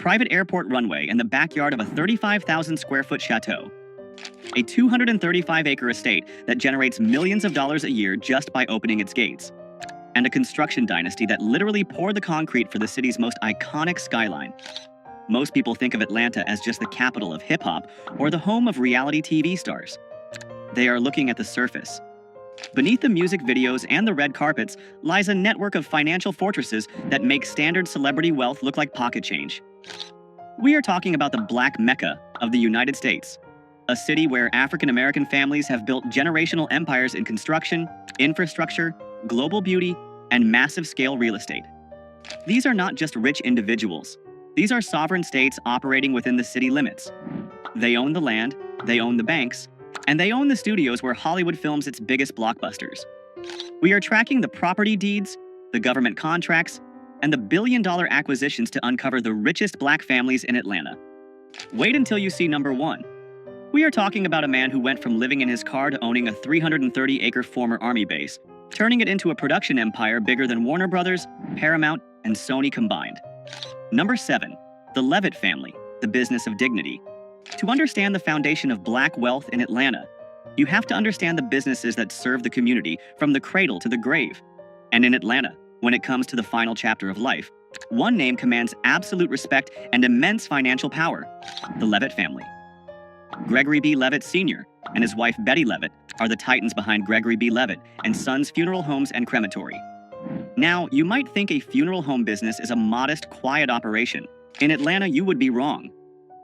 private airport runway in the backyard of a 35,000 square foot chateau, a 235-acre estate that generates millions of dollars a year just by opening its gates, and a construction dynasty that literally poured the concrete for the city's most iconic skyline. Most people think of Atlanta as just the capital of hip-hop or the home of reality TV stars. They are looking at the surface. Beneath the music videos and the red carpets lies a network of financial fortresses that make standard celebrity wealth look like pocket change. We are talking about the Black Mecca of the United States, a city where African American families have built generational empires in construction, infrastructure, global beauty, and massive-scale real estate. These are not just rich individuals. These are sovereign states operating within the city limits. They own the land, they own the banks, and they own the studios where Hollywood films its biggest blockbusters. We are tracking the property deeds, the government contracts, and the billion-dollar acquisitions to uncover the richest Black families in Atlanta. Wait until you see number one. We are talking about a man who went from living in his car to owning a 330-acre former Army base, turning it into a production empire bigger than Warner Brothers, Paramount, and Sony combined. Number 7. The Levett Family, the business of dignity. To understand the foundation of Black wealth in Atlanta, you have to understand the businesses that serve the community from the cradle to the grave. And in Atlanta, when it comes to the final chapter of life, one name commands absolute respect and immense financial power: the Levett family. Gregory B. Levett Sr. and his wife Betty Levett are the titans behind Gregory B. Levett and Sons Funeral Homes and Crematory. Now, you might think a funeral home business is a modest, quiet operation. In Atlanta, you would be wrong.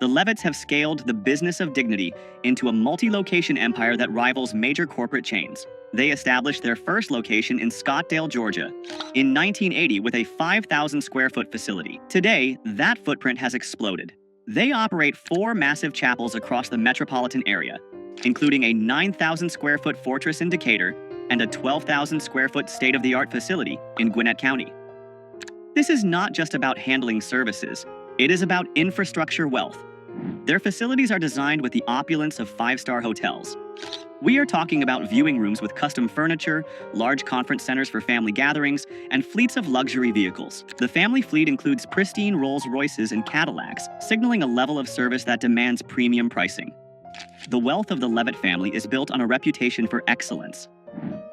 The Levetts have scaled the business of dignity into a multi-location empire that rivals major corporate chains. They established their first location in Scottsdale, Georgia, in 1980 with a 5,000 square foot facility. Today, that footprint has exploded. They operate 4 massive chapels across the metropolitan area, including a 9,000 square foot fortress in Decatur and a 12,000 square foot state-of-the-art facility in Gwinnett County. This is not just about handling services, it is about infrastructure wealth. Their facilities are designed with the opulence of 5-star hotels. We are talking about viewing rooms with custom furniture, large conference centers for family gatherings, and fleets of luxury vehicles. The family fleet includes pristine Rolls-Royces and Cadillacs, signaling a level of service that demands premium pricing. The wealth of the Levett family is built on a reputation for excellence.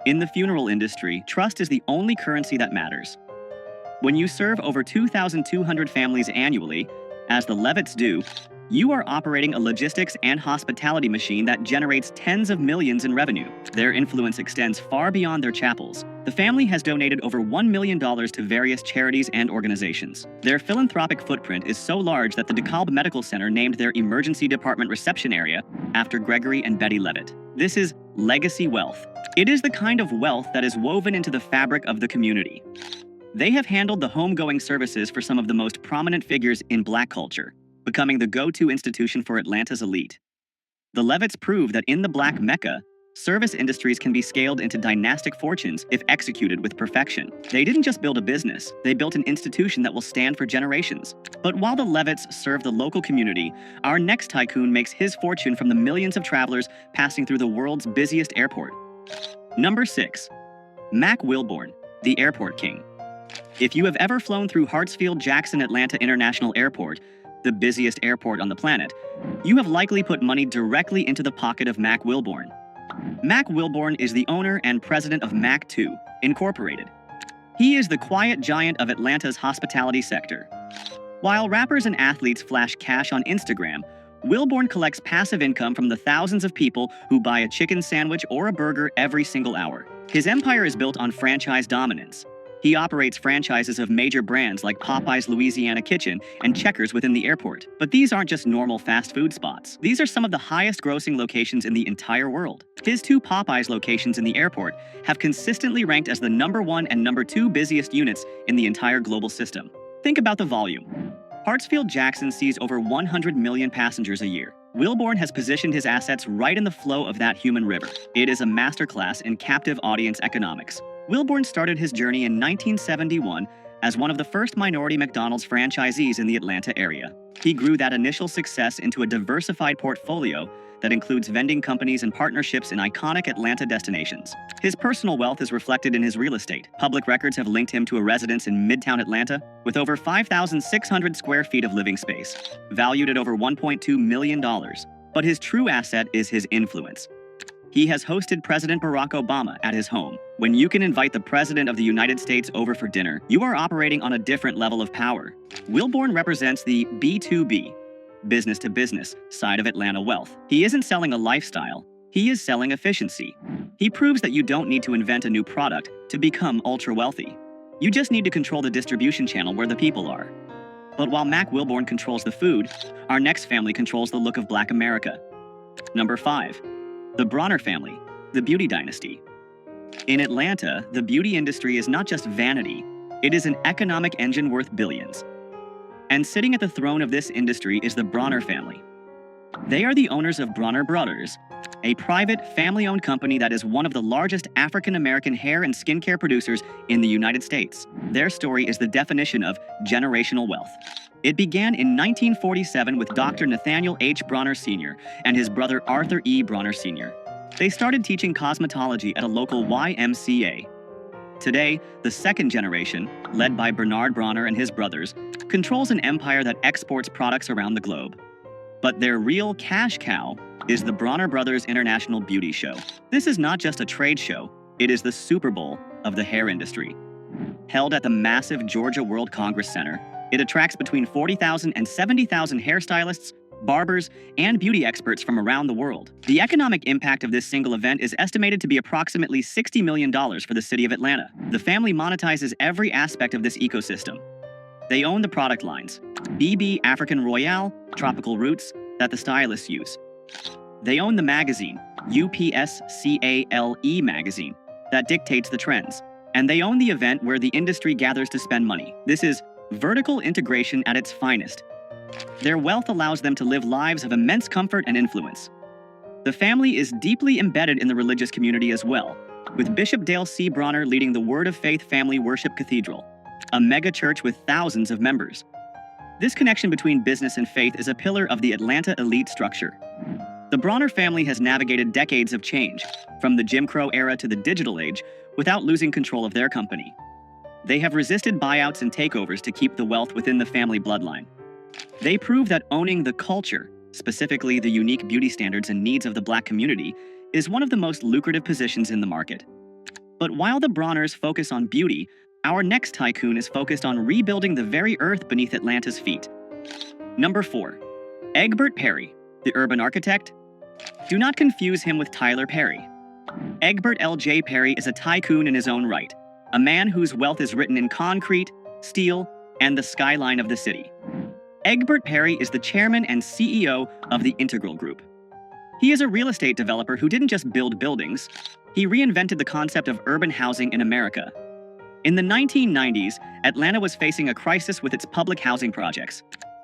In the funeral industry, trust is the only currency that matters. When you serve over 2,200 families annually, as the Levetts do, you are operating a logistics and hospitality machine that generates tens of millions in revenue. Their influence extends far beyond their chapels. The family has donated over $1 million to various charities and organizations. Their philanthropic footprint is so large that the DeKalb Medical Center named their emergency department reception area after Gregory and Betty Levett. This is legacy wealth. It is the kind of wealth that is woven into the fabric of the community. They have handled the homegoing services for some of the most prominent figures in Black culture, becoming the go-to institution for Atlanta's elite. The Levetts prove that in the Black Mecca, service industries can be scaled into dynastic fortunes if executed with perfection. They didn't just build a business, they built an institution that will stand for generations. But while the Levetts serve the local community, our next tycoon makes his fortune from the millions of travelers passing through the world's busiest airport. Number 6. Mack Wilbourn, the airport king. If you have ever flown through Hartsfield-Jackson Atlanta International Airport, the busiest airport on the planet, you have likely put money directly into the pocket of Mack Wilbourn. Mack Wilbourn is the owner and president of Mack II, Incorporated. He is the quiet giant of Atlanta's hospitality sector. While rappers and athletes flash cash on Instagram, Wilbourn collects passive income from the thousands of people who buy a chicken sandwich or a burger every single hour. His empire is built on franchise dominance. He operates franchises of major brands like Popeyes Louisiana Kitchen and Checkers within the airport. But these aren't just normal fast food spots. These are some of the highest grossing locations in the entire world. His 2 Popeyes locations in the airport have consistently ranked as the number 1 and number 2 busiest units in the entire global system. Think about the volume. Hartsfield-Jackson sees over 100 million passengers a year. Wilbourn has positioned his assets right in the flow of that human river. It is a masterclass in captive audience economics. Wilbourn started his journey in 1971 as one of the first minority McDonald's franchisees in the Atlanta area. He grew that initial success into a diversified portfolio that includes vending companies and partnerships in iconic Atlanta destinations. His personal wealth is reflected in his real estate. Public records have linked him to a residence in Midtown Atlanta with over 5,600 square feet of living space, valued at over $1.2 million. But his true asset is his influence. He has hosted President Barack Obama at his home. When you can invite the President of the United States over for dinner, you are operating on a different level of power. Wilbourn represents the B2B, business-to-business, side of Atlanta wealth. He isn't selling a lifestyle, he is selling efficiency. He proves that you don't need to invent a new product to become ultra-wealthy. You just need to control the distribution channel where the people are. But while Mack Wilbourn controls the food, our next family controls the look of Black America. Number 5. The Bronner family, the beauty dynasty. In Atlanta, the beauty industry is not just vanity, it is an economic engine worth billions. And sitting at the throne of this industry is the Bronner family. They are the owners of Bronner Brothers, a private, family-owned company that is one of the largest African American hair and skincare producers in the United States. Their story is the definition of generational wealth. It began in 1947 with Dr. Nathaniel H. Bronner Sr. and his brother Arthur E. Bronner Sr. They started teaching cosmetology at a local YMCA. Today, the second generation, led by Bernard Bronner and his brothers, controls an empire that exports products around the globe. But their real cash cow is the Bronner Brothers International Beauty Show. This is not just a trade show, it is the Super Bowl of the hair industry. Held at the massive Georgia World Congress Center, it attracts between 40,000 and 70,000 hairstylists, barbers, and beauty experts from around the world. The economic impact of this single event is estimated to be approximately $60 million for the city of Atlanta. The family monetizes every aspect of this ecosystem. They own the product lines, BB African Royale, Tropical Roots, that the stylists use. They own the magazine, UPSCALE magazine, that dictates the trends. And they own the event where the industry gathers to spend money. This is vertical integration at its finest. Their wealth allows them to live lives of immense comfort and influence. The family is deeply embedded in the religious community as well, with Bishop Dale C. Bronner leading the Word of Faith Family Worship Cathedral, a mega church with thousands of members. This connection between business and faith is a pillar of the Atlanta elite structure. The Bronner family has navigated decades of change, from the Jim Crow era to the digital age, without losing control of their company. They have resisted buyouts and takeovers to keep the wealth within the family bloodline. They prove that owning the culture, specifically the unique beauty standards and needs of the Black community, is one of the most lucrative positions in the market. But while the Bronners focus on beauty, our next tycoon is focused on rebuilding the very earth beneath Atlanta's feet. Number 4. Egbert Perry, the urban architect. Do not confuse him with Tyler Perry. Egbert L.J. Perry is a tycoon in his own right, a man whose wealth is written in concrete, steel, and the skyline of the city. Egbert Perry is the chairman and CEO of the Integral Group. He is a real estate developer who didn't just build buildings, he reinvented the concept of urban housing in America. In the 1990s, Atlanta was facing a crisis with its public housing projects.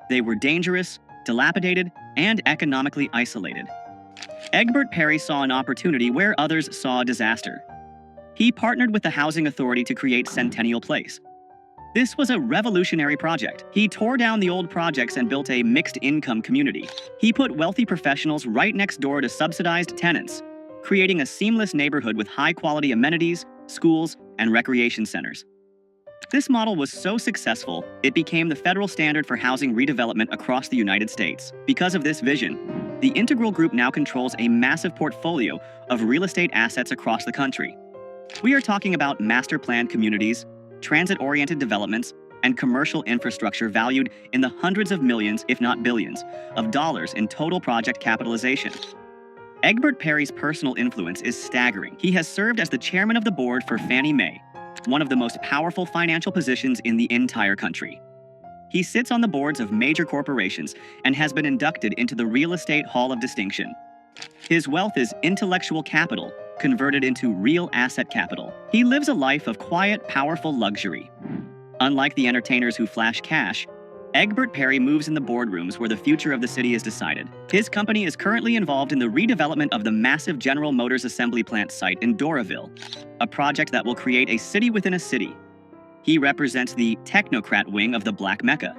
They were dangerous, dilapidated, and economically isolated. Egbert Perry saw an opportunity where others saw a disaster. He partnered with the Housing Authority to create Centennial Place. This was a revolutionary project. He tore down the old projects and built a mixed-income community. He put wealthy professionals right next door to subsidized tenants, creating a seamless neighborhood with high-quality amenities, schools, and recreation centers. This model was so successful, it became the federal standard for housing redevelopment across the United States. Because of this vision, the Integral Group now controls a massive portfolio of real estate assets across the country. We are talking about master-planned communities, transit-oriented developments, and commercial infrastructure valued in the hundreds of millions, if not billions, of dollars in total project capitalization. Egbert Perry's personal influence is staggering. He has served as the chairman of the board for Fannie Mae, one of the most powerful financial positions in the entire country. He sits on the boards of major corporations and has been inducted into the Real Estate Hall of Distinction. His wealth is intellectual capital, converted into real asset capital. He lives a life of quiet, powerful luxury. Unlike the entertainers who flash cash, Egbert Perry moves in the boardrooms where the future of the city is decided. His company is currently involved in the redevelopment of the massive General Motors assembly plant site in Doraville, a project that will create a city within a city. He represents the technocrat wing of the Black MECCA.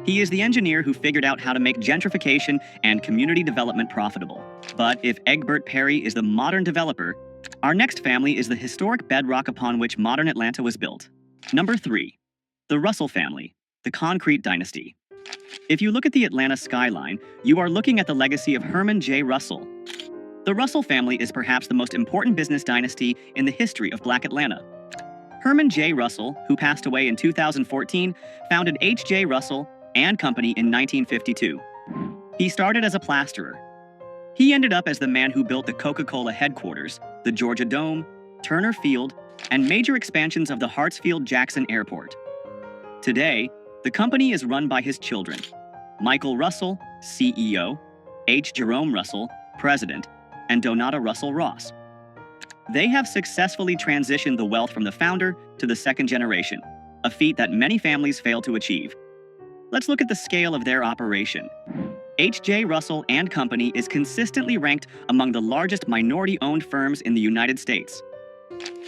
He is the engineer who figured out how to make gentrification and community development profitable. But if Egbert Perry is the modern developer, our next family is the historic bedrock upon which modern Atlanta was built. Number 3. The Russell family, the concrete dynasty. If you look at the Atlanta skyline, you are looking at the legacy of Herman J. Russell. The Russell family is perhaps the most important business dynasty in the history of Black Atlanta. Herman J. Russell, who passed away in 2014, founded H.J. Russell and Company in 1952. He started as a plasterer. He ended up as the man who built the Coca-Cola headquarters, the Georgia Dome, Turner Field, and major expansions of the Hartsfield-Jackson Airport. Today, the company is run by his children, Michael Russell, CEO, H. Jerome Russell, President, and Donata Russell Ross. They have successfully transitioned the wealth from the founder to the second generation, a feat that many families fail to achieve. Let's look at the scale of their operation. H.J. Russell and Company is consistently ranked among the largest minority-owned firms in the United States.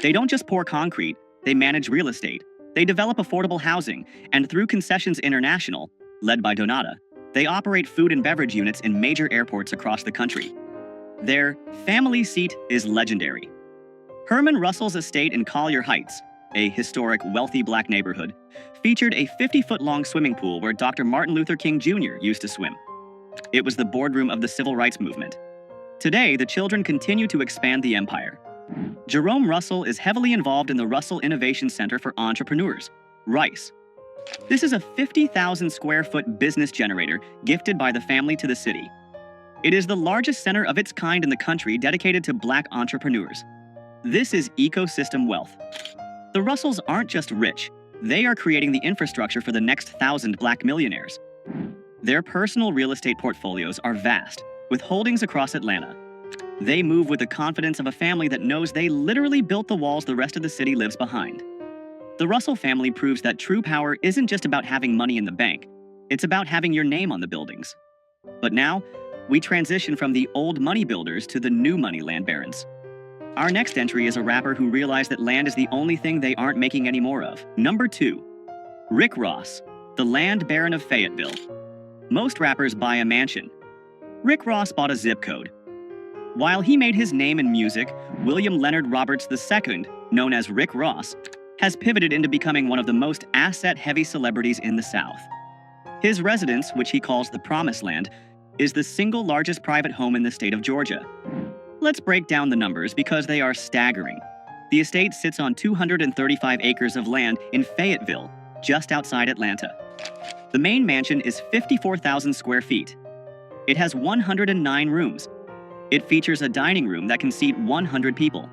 They don't just pour concrete, they manage real estate, they develop affordable housing, and through Concessions International, led by Donata, they operate food and beverage units in major airports across the country. Their family seat is legendary. Herman Russell's estate in Collier Heights, a historic, wealthy Black neighborhood, featured a 50-foot-long swimming pool where Dr. Martin Luther King Jr. used to swim. It was the boardroom of the Civil Rights Movement. Today, the children continue to expand the empire. Jerome Russell is heavily involved in the Russell Innovation Center for Entrepreneurs, RICE. This is a 50,000-square-foot business generator gifted by the family to the city. It is the largest center of its kind in the country dedicated to Black entrepreneurs. This is ecosystem wealth. The Russells aren't just rich, they are creating the infrastructure for the next 1,000 Black millionaires. Their personal real estate portfolios are vast, with holdings across Atlanta. They move with the confidence of a family that knows they literally built the walls the rest of the city lives behind. The Russell family proves that true power isn't just about having money in the bank, it's about having your name on the buildings. But now, we transition from the old money builders to the new money land barons. Our next entry is a rapper who realized that land is the only thing they aren't making any more of. Number 2. Rick Ross, the land baron of Fayetteville. Most rappers buy a mansion. Rick Ross bought a zip code. While he made his name in music, William Leonard Roberts II, known as Rick Ross, has pivoted into becoming one of the most asset-heavy celebrities in the South. His residence, which he calls the Promised Land, is the single largest private home in the state of Georgia. Let's break down the numbers because they are staggering. The estate sits on 235 acres of land in Fayetteville, just outside Atlanta. The main mansion is 54,000 square feet. It has 109 rooms. It features a dining room that can seat 100 people.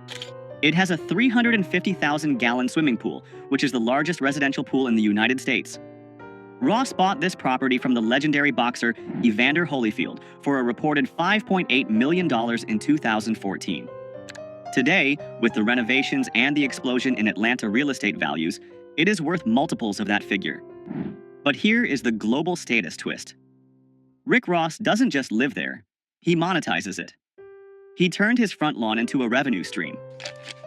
It has a 350,000-gallon swimming pool, which is the largest residential pool in the United States. Ross bought this property from the legendary boxer Evander Holyfield for a reported $5.8 million in 2014. Today, with the renovations and the explosion in Atlanta real estate values, it is worth multiples of that figure. But here is the global status twist. Rick Ross doesn't just live there, he monetizes it. He turned his front lawn into a revenue stream.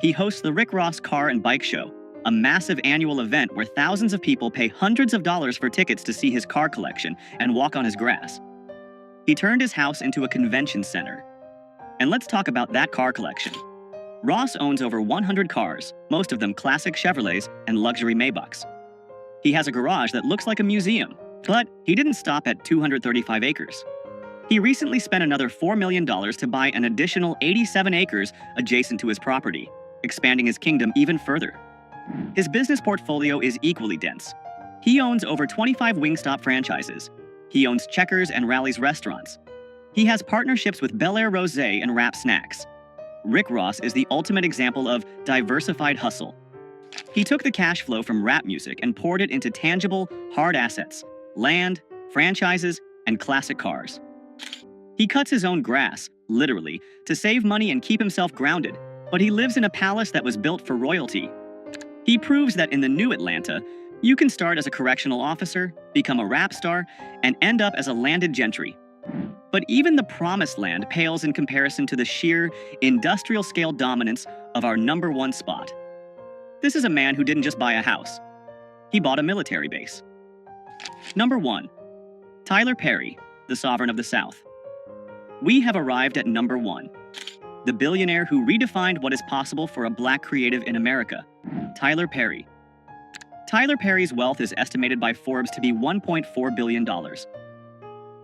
He hosts the Rick Ross Car and Bike Show, a massive annual event where thousands of people pay hundreds of dollars for tickets to see his car collection and walk on his grass. He turned his house into a convention center. And let's talk about that car collection. Ross owns over 100 cars, most of them classic Chevrolets and luxury Maybachs. He has a garage that looks like a museum, but he didn't stop at 235 acres. He recently spent another $4 million to buy an additional 87 acres adjacent to his property, expanding his kingdom even further. His business portfolio is equally dense. He owns over 25 Wingstop franchises. He owns Checkers and Rally's restaurants. He has partnerships with Bel Air Rosé and Rap Snacks. Rick Ross is the ultimate example of diversified hustle. He took the cash flow from rap music and poured it into tangible, hard assets, land, franchises, and classic cars. He cuts his own grass, literally, to save money and keep himself grounded, but he lives in a palace that was built for royalty. He proves that in the new Atlanta, you can start as a correctional officer, become a rap star, and end up as a landed gentry. But even the Promised Land pales in comparison to the sheer, industrial-scale dominance of our #1 spot. This is a man who didn't just buy a house. He bought a military base. Number 1. Tyler Perry, the Sovereign of the South. We have arrived at number 1. The billionaire who redefined what is possible for a black creative in America, Tyler Perry. Tyler Perry's wealth is estimated by Forbes to be $1.4 billion.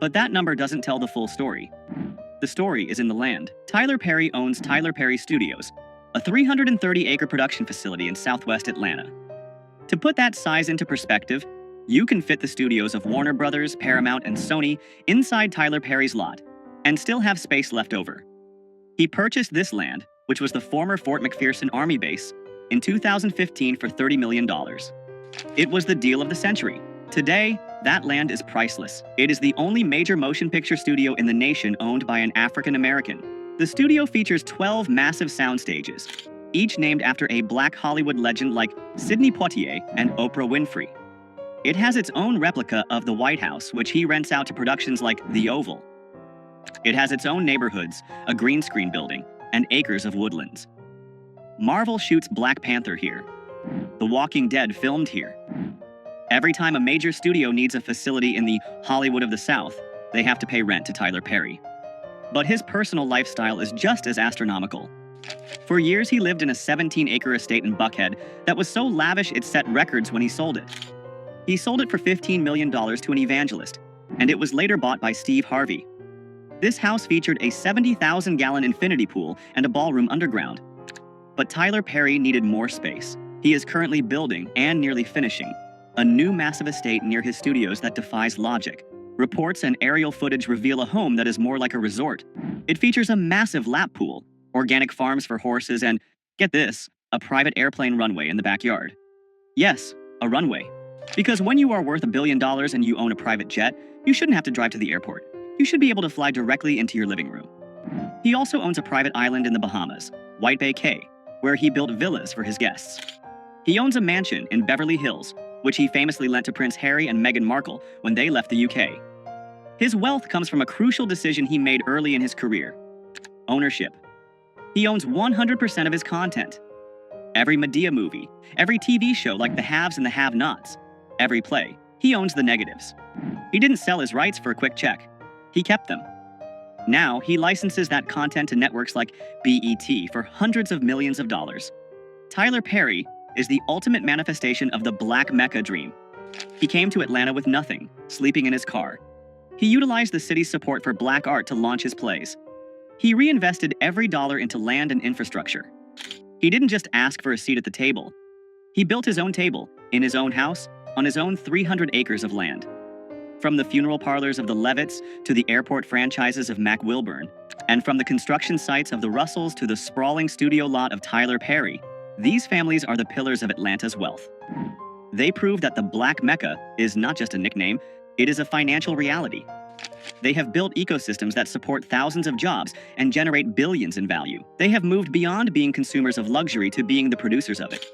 But that number doesn't tell the full story. The story is in the land. Tyler Perry owns Tyler Perry Studios, a 330-acre production facility in southwest Atlanta. To put that size into perspective, you can fit the studios of Warner Brothers, Paramount, and Sony inside Tyler Perry's lot, and still have space left over. He purchased this land, which was the former Fort McPherson Army base, in 2015 for $30 million. It was the deal of the century. Today, that land is priceless. It is the only major motion picture studio in the nation owned by an African American. The studio features 12 massive sound stages, each named after a black Hollywood legend like Sidney Poitier and Oprah Winfrey. It has its own replica of the White House, which he rents out to productions like The Oval. It has its own neighborhoods, a green screen building, and acres of woodlands. Marvel shoots Black Panther here. The Walking Dead filmed here. Every time a major studio needs a facility in the Hollywood of the South, they have to pay rent to Tyler Perry. But his personal lifestyle is just as astronomical. For years, he lived in a 17-acre estate in Buckhead that was so lavish it set records when he sold it. He sold it for $15 million to an evangelist, and it was later bought by Steve Harvey. This house featured a 70,000-gallon infinity pool and a ballroom underground. But Tyler Perry needed more space. He is currently building, and nearly finishing, a new massive estate near his studios that defies logic. Reports and aerial footage reveal a home that is more like a resort. It features a massive lap pool, organic farms for horses, and, get this, a private airplane runway in the backyard. Yes, a runway. Because when you are worth $1 billion and you own a private jet, you shouldn't have to drive to the airport. You should be able to fly directly into your living room. He also owns a private island in the Bahamas, White Bay Cay, where he built villas for his guests. He owns a mansion in Beverly Hills, which he famously lent to Prince Harry and Meghan Markle when they left the UK. His wealth comes from a crucial decision he made early in his career: ownership. He owns 100% of his content. Every Madea movie, every TV show like The Haves and the Have-Nots, every play, he owns the negatives. He didn't sell his rights for a quick check. He kept them. Now, he licenses that content to networks like BET for hundreds of millions of dollars. Tyler Perry is the ultimate manifestation of the Black MECCA dream. He came to Atlanta with nothing, sleeping in his car. He utilized the city's support for black art to launch his plays. He reinvested every dollar into land and infrastructure. He didn't just ask for a seat at the table. He built his own table, in his own house, on his own 300 acres of land. From the funeral parlors of the Levetts to the airport franchises of Mack Wilbourn, and from the construction sites of the Russells to the sprawling studio lot of Tyler Perry, these families are the pillars of Atlanta's wealth. They prove that the Black MECCA is not just a nickname, it is a financial reality. They have built ecosystems that support thousands of jobs and generate billions in value. They have moved beyond being consumers of luxury to being the producers of it.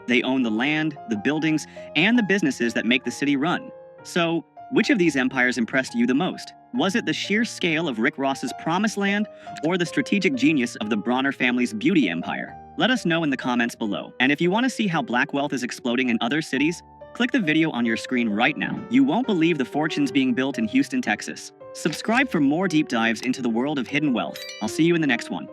They own the land, the buildings, and the businesses that make the city run. So, which of these empires impressed you the most? Was it the sheer scale of Rick Ross's Promised Land or the strategic genius of the Bronner family's beauty empire? Let us know in the comments below. And if you want to see how black wealth is exploding in other cities, click the video on your screen right now. You won't believe the fortunes being built in Houston, Texas. Subscribe for more deep dives into the world of hidden wealth. I'll see you in the next one.